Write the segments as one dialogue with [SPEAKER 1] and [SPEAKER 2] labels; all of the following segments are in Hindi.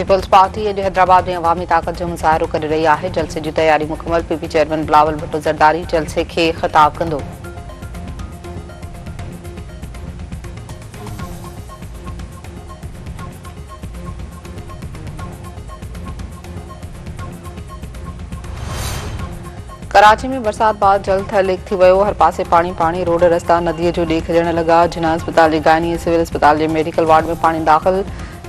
[SPEAKER 1] पीपल्स पार्टी अॼु हैदराबाद में अवामी ताक़त जो मुज़ाहिरो करे रही आहे। जलसे जी तयारी मुकमल। पीपी चेयरमैन बिलावल भुट्टो ज़रदारी जलसे खे ख़िताब कंदो। कराची में बरसात बाद जल थल थी वियो। हर पासे पानी पानी। रोड रस्ता नदीअ जो ॾे खिलण लॻा। जिना अस्पताल जी गायनी सिविल अस्पताल जे मेडिकल वार्ड में पानी दाख़िल।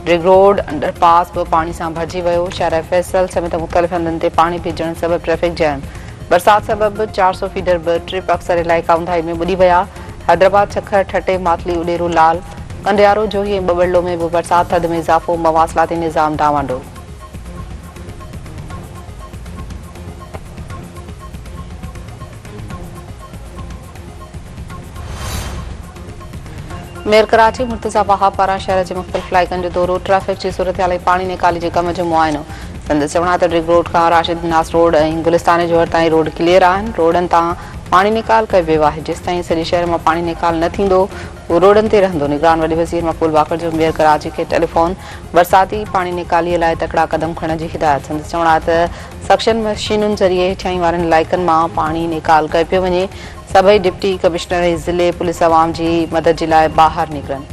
[SPEAKER 1] ड्रिग रोड अंडरपास बि पानी सां भरिजी वियो। शहर फैसल समेत मुख़्तलिफ़ हंधनि ते पानी पीजण सबबि ट्रैफ़िक जैम। बरसात सबबि 400 फीडर ॿ ट्रिप अक्सर इलाइक़ा ऊंधाई में ॿुॾी विया। हैदराबाद छखर ठटे मातली उॾेरो लाल कंडियारो जोही ऐं ॿॿड़लो में बि बरसात थधि में इज़ाफ़ो। मवासिलाती निज़ाम डावांडोल। मेयर कराची मुर्तज़ा वहाब पारां शहर जे मुख़्तलिफ़ इलाइक़नि जो दौरो। ट्रैफ़िक जी सूरत हाल पानी निकाली जे कम जो मुआइनो। संदसि चवण त ड्रिग रोड खां राशिद नास रोड ऐं गुलिस्तान जोहर ताईं रोड क्लियर आहिनि। रोडनि तां पानी निकाल कयो वियो आहे। जेसिताईं सॼे शहर मां पानी निकाल न थींदो उहो रोडनि ते रहंदो। निगरान वॾे वज़ीर मक़बूल बाक़र जो मेयर कराची खे टेलीफोन बरसाती पानी निकालीअ लाइ तकड़ा क़दम खणण जी हिदायत। संदसि चवण आहे त सक्शन मशीनुनि ज़रिए हेठियाई वारनि इलाइक़नि मां पानी निकाल कयो पियो वञे। सभई डिप्टी कमिश्नर ऐं ज़िले पुलिस अवाम जी मदद जे लाइ ॿाहिरि निकिरनि।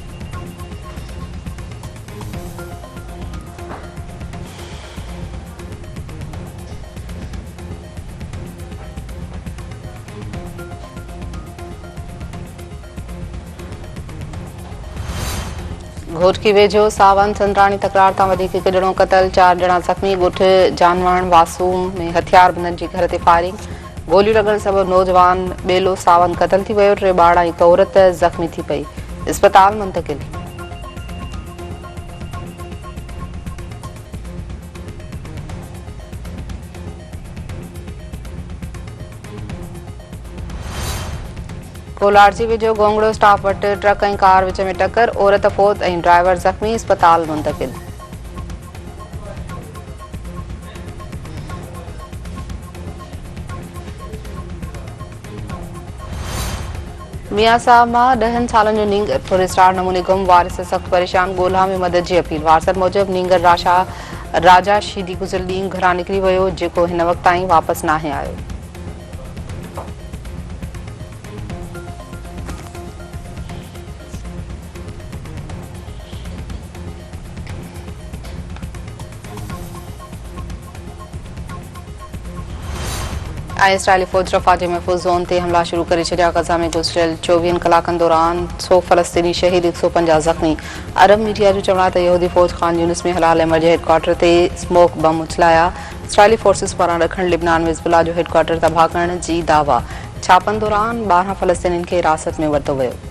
[SPEAKER 1] घोटकी वेझो सावन संदराणी तकरार तां वधीक हिकु ॼणो क़तल। 4 ॼणा ज़ख़्मी। ॻोठ जानवण वासूम में हथियार बंदनि जी घर ते फायरिंग। गोलियूं लॻण सबबि नौजवान ॿेलो सावन क़तल थी वियो। 3 ॿार ऐं हिकु औरत ज़ख़्मी थी पई। इस्पताल मुंतक़िल। कोलार जी वेझो गोंगड़ो स्टाफ वटि ट्रक ऐं कार विच में टकर। औरत फौत ऐं ड्राइवर ज़ख़्मी। इस्पताल मुंतक़िल। मियां साहब मां 10 सालनि जो नींगर पुरस्कार नमूने गुम। वारिस सख़्त परेशान। ॻोल्हा में मदद जी अपील। वारसनि मूजिबि नींगर राजा शीदी गुज़िरियल ॾींहुं घरां निकिरी वियो जेको हिन वक़्त ताईं वापसि नाहे आयो। इसराइली फ़ौज रफ़ा जे महफ़ूज़ ज़ोन ते हमला शुरू करे छॾिया। गज़ा में गुज़िरियल 24 कलाकनि दौरान 100 फ़लस्तीनी शहीद 150 ज़ख़्मी। अरब मीडिया जो चवणु आहे त यहूदी फ़ौज ख़ान यूनिस में हलाल अहमद जे हेडक्वार्टर ते स्मोक बम उछलाया। इसराइली फोर्सिस पारां ॾखण लिबनान में हिज़्बुल्लाह जो हेडक्वार्टर तबाह करण जी दावा। छापनि दौरान 12 फ़लस्तीनियुनि खे हिरासत में वरितो वियो।